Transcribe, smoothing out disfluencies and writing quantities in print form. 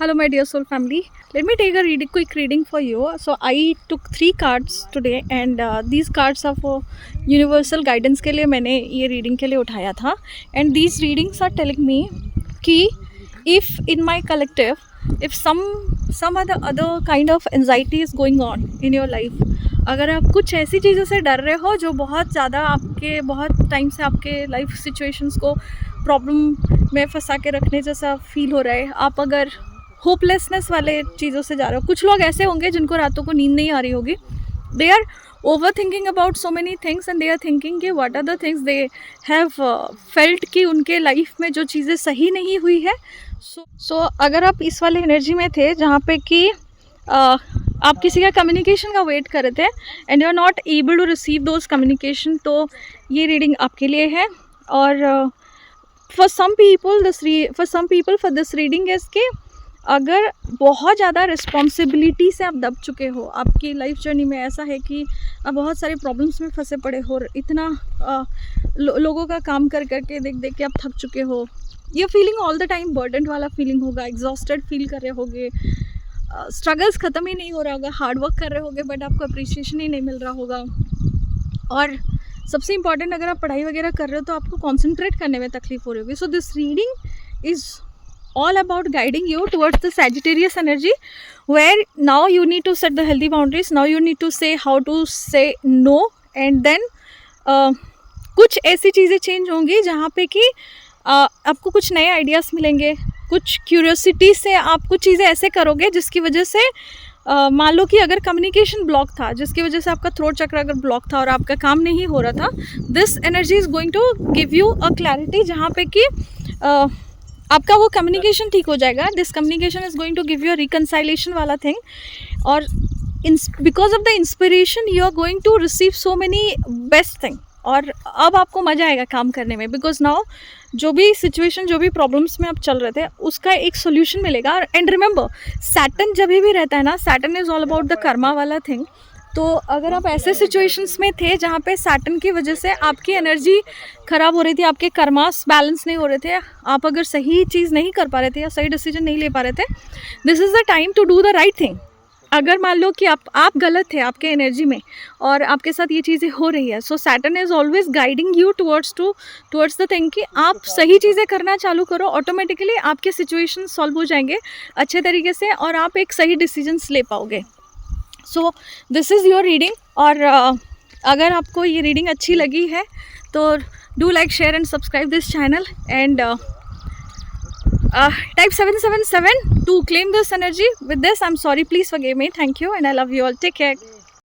Hello, my dear soul family. Let me take a quick reading for you. So, I took 3 cards today, and these cards are for universal guidance के लिए मैंने ये reading के लिए उठाया था. And these readings are telling me कि if in my collective, if some other kind of anxiety is going on in your life, अगर आप कुछ ऐसी चीज़ों से डर रहे हो जो बहुत ज़्यादा आपके बहुत टाइम से आपके लाइफ सिचुएशंस को प्रॉब्लम में फंसा के रखने जैसा फील हो रहा है, आप अगर होपलेसनेस वाले चीज़ों से जा रहे हो. कुछ लोग ऐसे होंगे जिनको रातों को नींद नहीं आ रही होगी. They are over thinking about so many things and they are thinking कि what are the things they have felt कि उनके लाइफ में जो चीज़ें सही नहीं हुई है. सो अगर आप इस वाले एनर्जी में थे जहाँ पे कि आप किसी का कम्युनिकेशन का वेट कर रहे थे and you are not able to receive those communication, तो ये रीडिंग आपके लिए है. और for some people for this reading is कि अगर बहुत ज़्यादा रिस्पॉन्सिबिलिटी से आप दब चुके हो, आपकी लाइफ जर्नी में ऐसा है कि आप बहुत सारे प्रॉब्लम्स में फंसे पड़े हो, इतना लोगों का काम कर करके देख देख के आप थक चुके हो, ये feeling all the time burden वाला फीलिंग होगा, एग्जॉस्टेड फील कर रहे होगे, स्ट्रगल्स ख़त्म ही नहीं हो रहा होगा, हार्ड वर्क कर रहे होगे बट आपको अप्रिसिएशन ही नहीं मिल रहा होगा. और सबसे इम्पॉर्टेंट, अगर आप पढ़ाई वगैरह कर रहे हो तो आपको कॉन्सेंट्रेट करने में तकलीफ हो रही होगी. So this reading is all about guiding you towards the Sagittarius energy, where now you need to set the healthy boundaries. Now you need to say how to say no, and then कुछ ऐसी चीज़ें change होंगी जहाँ पे कि आपको कुछ नए आइडियाज़ मिलेंगे, कुछ क्यूरियोसिटी से आप कुछ चीज़ें ऐसे करोगे जिसकी वजह से मान लो कि अगर कम्युनिकेशन ब्लॉक था, जिसकी वजह से आपका थ्रोट चक्र अगर ब्लॉक था और आपका काम नहीं हो रहा था, this energy is going to give you a clarity जहाँ पे कि आपका वो कम्युनिकेशन ठीक हो जाएगा. This communication is going to give you a reconciliation वाला थिंग, और because of the inspiration you are going to receive so many best thing. और अब आपको मज़ा आएगा काम करने में, बिकॉज नाउ जो भी सिचुएशन, जो भी प्रॉब्लम्स में आप चल रहे थे, उसका एक सोल्यूशन मिलेगा. एंड रिमेंबर, सैटर्न जब भी रहता है ना, Saturn is all about the Karma वाला थिंग. तो अगर आप ऐसे सिचुएशंस में थे जहाँ पे सैटर्न की वजह से आपकी एनर्जी ख़राब हो रही थी, आपके कर्मास बैलेंस नहीं हो रहे थे, आप अगर सही चीज़ नहीं कर पा रहे थे या सही डिसीजन नहीं ले पा रहे थे, this is the time to do the right thing. अगर मान लो कि आप गलत थे आपके एनर्जी में और आपके साथ ये चीज़ें हो रही है, so Saturn is always guiding you towards the thing कि आप सही चीज़ें करना चालू करो. ऑटोमेटिकली आपके सिचुएशन सॉल्व हो जाएंगे अच्छे तरीके से और आप एक सही डिसीजंस ले पाओगे. So this is your reading. और अगर आपको ये रीडिंग अच्छी लगी है तो do like, share and subscribe this channel and type 777 to claim this energy. With this, I'm sorry, please forgive me. Thank you and I love you all. Take care.